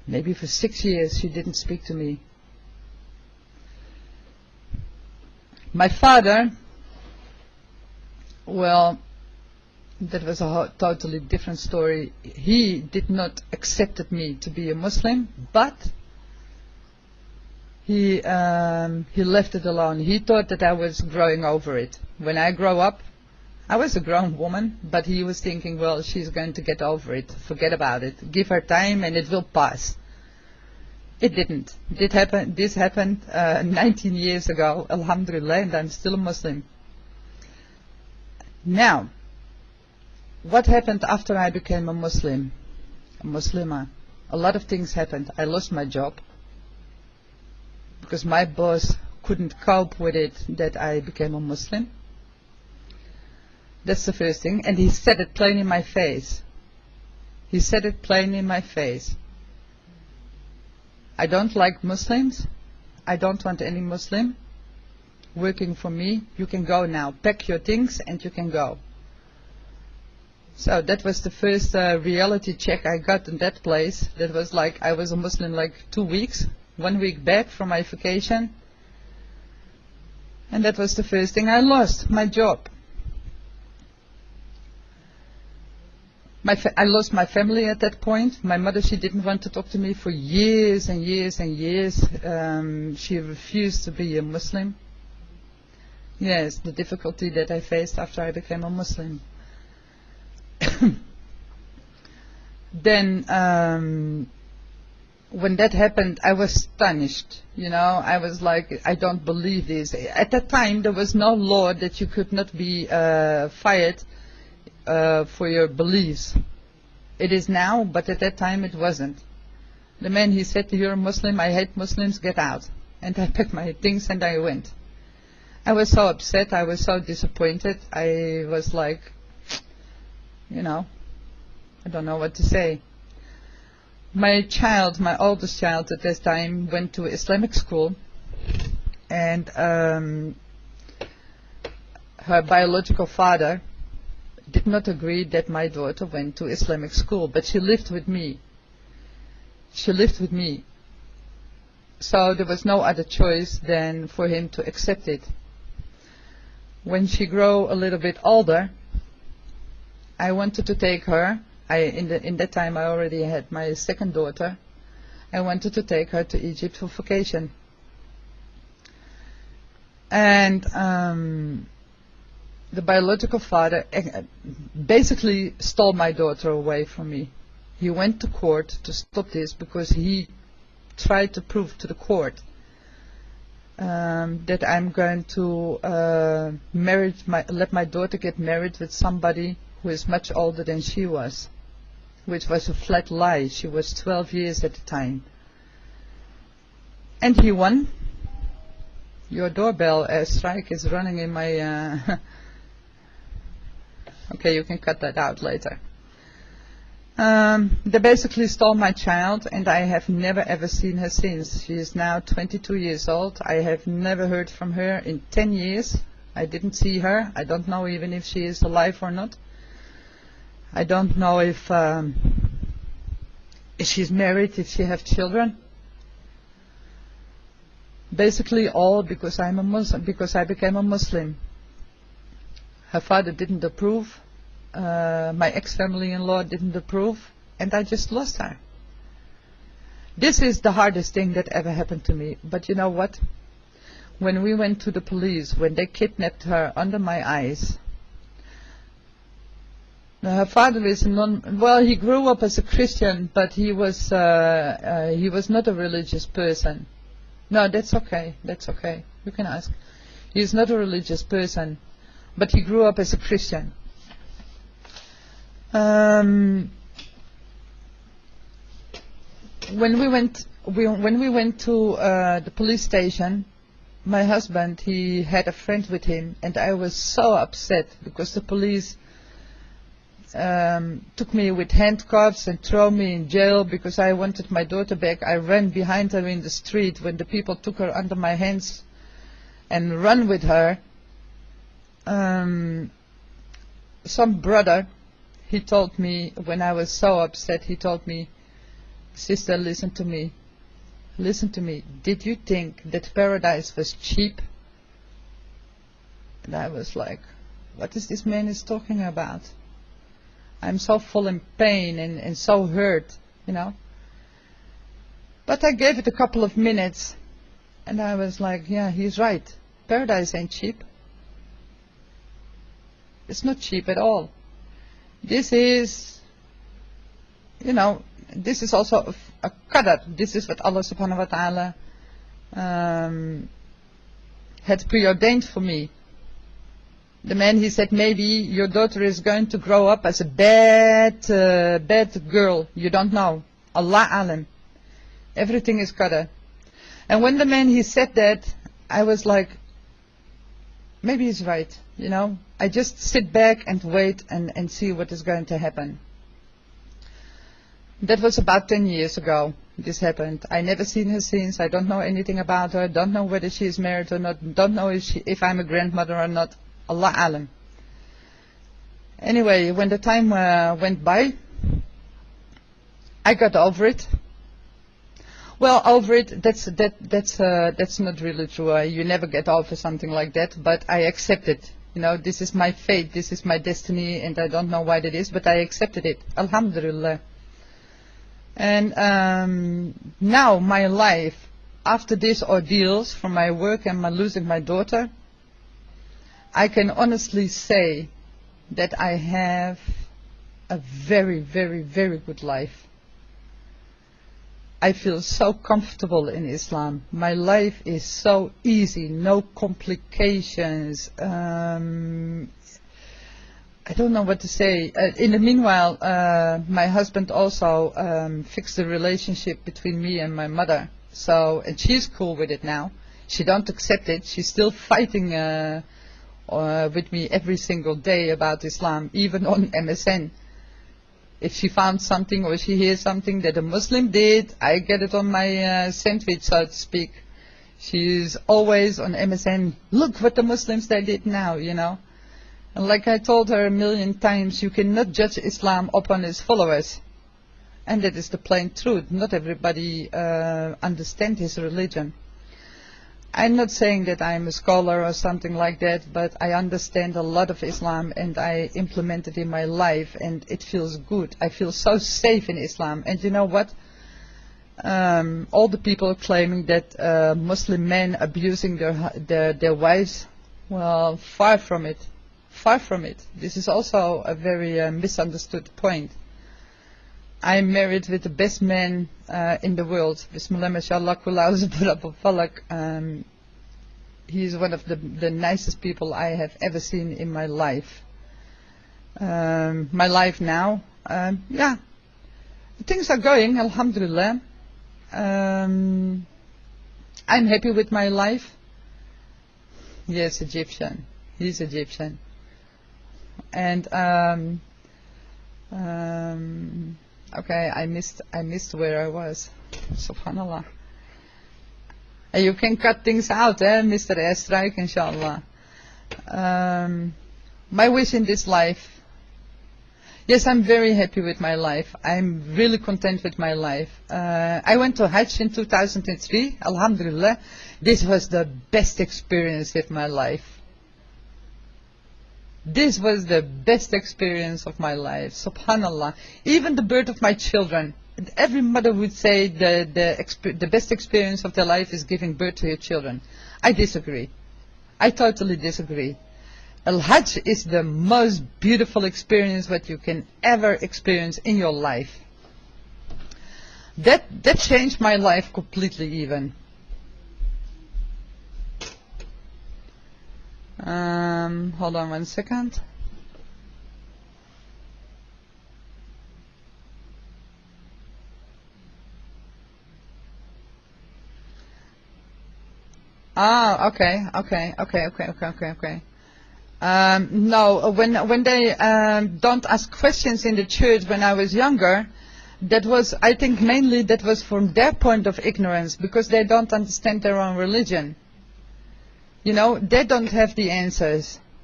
Maybe for 6 years she didn't speak to me. My father, well, that was a totally different story. He did not accept me to be a Muslim, but he left it alone. He thought that I was growing over it. When I grow up, I was a grown woman, but he was thinking, well, she's going to get over it. Forget about it. Give her time and it will pass. It didn't. This happened 19 years ago, alhamdulillah, and I'm still a Muslim. Now, what happened after I became a Muslim? A Muslimah. A lot of things happened. I lost my job because my boss couldn't cope with it that I became a Muslim. That's the first thing. And he said it plain in my face. He said it plain in my face. I don't like Muslims. I don't want any Muslim working for me. You can go now. Pack your things and you can go. So that was the first reality check I got in that place. That was like, I was a Muslim like 2 weeks, 1 week back from my vacation. And that was the first thing I lost, my job. I lost my family at that point. My mother, she didn't want to talk to me for years and years and years. She refused to be a Muslim. Yes, the difficulty that I faced after I became a Muslim. Then, when that happened, I was astonished. You know, I was like, I don't believe this. At that time, there was no law that you could not be fired for your beliefs. It is now, but at that time it wasn't. The man, he said, you're a Muslim, I hate Muslims, get out. And I packed my things and I went. I was so upset, I was so disappointed. I was like, you know, I don't know what to say. My child, my oldest child at this time, went to Islamic school, and her biological father did not agree that my daughter went to Islamic school, but she lived with me. She lived with me. So there was no other choice than for him to accept it. When she grew a little bit older, I wanted to take her. In that time I already had my second daughter. I wanted to take her to Egypt for vacation. And the biological father basically stole my daughter away from me. He went to court to stop this because he tried to prove to the court that I'm going to let my daughter get married with somebody who is much older than she was, which was a flat lie. She was 12 years at the time. And he won. Your doorbell strike is running in my... Okay, you can cut that out later. They basically stole my child, and I have never ever seen her since. She is now 22 years old. I have never heard from her in 10 years. I didn't see her. I don't know even if she is alive or not. I don't know if she's married, if she has children. Basically all because I'm a Muslim, because I became a Muslim. Her father didn't approve. My ex-family-in-law didn't approve, and I just lost her. This is the hardest thing that ever happened to me. But you know what? When we went to the police, when they kidnapped her under my eyes, her father is well, he grew up as a Christian, but he was not a religious person. No, that's okay. That's okay. You can ask. He's not a religious person, but he grew up as a Christian. When we went to the police station, my husband, he had a friend with him, and I was so upset because the police took me with handcuffs and threw me in jail because I wanted my daughter back. I ran behind her in the street when the people took her under my hands and ran with her. Some brother, he told me, when I was so upset, he told me, Sister, listen to me. Listen to me. Did you think that paradise was cheap? And I was like, what is this man is talking about? I'm so full in pain and so hurt, you know. But I gave it a couple of minutes, and I was like, yeah, he's right. Paradise ain't cheap. It's not cheap at all. This is, you know, this is also a qadar. This is what Allah subhanahu wa ta'ala had preordained for me. The man, he said, maybe your daughter is going to grow up as a bad girl. You don't know. Allah alam. Everything is qadar. And when the man, he said that, I was like, maybe he's right, you know. I just sit back and wait and see what is going to happen. That was about 10 years ago. This happened. I never seen her since. I don't know anything about her. Don't know whether she is married or not. Don't know if I'm a grandmother or not. Allah alam. Anyway, when the time went by, I got over it. Well, over it, that's not really true. You never get over something like that, but I accepted. You know, this is my fate, this is my destiny, and I don't know why that is, but I accepted it. Alhamdulillah. And now my life, after these ordeals from my work and my losing my daughter, I can honestly say that I have a very, very, very good life. I feel so comfortable in Islam. My life is so easy, no complications. I don't know what to say. In the meanwhile, my husband also fixed the relationship between me and my mother. So, and she's cool with it now. She don't accept it. She's still fighting with me every single day about Islam, even on MSN. If she found something or she hears something that a Muslim did, I get it on my sandwich, so to speak. She's always on MSN, look what the Muslims they did now, you know. And like I told her a million times, you cannot judge Islam upon its followers. And that is the plain truth. Not everybody understands his religion. I'm not saying that I'm a scholar or something like that, but I understand a lot of Islam and I implement it in my life and it feels good. I feel so safe in Islam. And you know what? All the people claiming that Muslim men abusing their wives, well, far from it. Far from it. This is also a very misunderstood point. I'm married with the best man in the world. Bismillah, mashallah, falak. He's one of the nicest people I have ever seen in my life. My life now, yeah, things are going, alhamdulillah. I'm happy with my life. Yes, Egyptian. He's Egyptian. And okay, I missed where I was. Subhanallah. You can cut things out, Mr. Airstrike, inshallah. My wish in this life. Yes, I'm very happy with my life. I'm really content with my life. I went to Hajj in 2003, alhamdulillah. This was the best experience of my life. This was the best experience of my life, subhanallah. Even the birth of my children. Every mother would say the best experience of their life is giving birth to your children. I disagree. I totally disagree. Al-Hajj is the most beautiful experience that you can ever experience in your life. That changed my life completely even. Hold on 1 second. Ah, okay. No, when they don't ask questions in the church when I was younger, that was, I think mainly that was from their point of ignorance, because they don't understand their own religion. You know, they don't have the answers.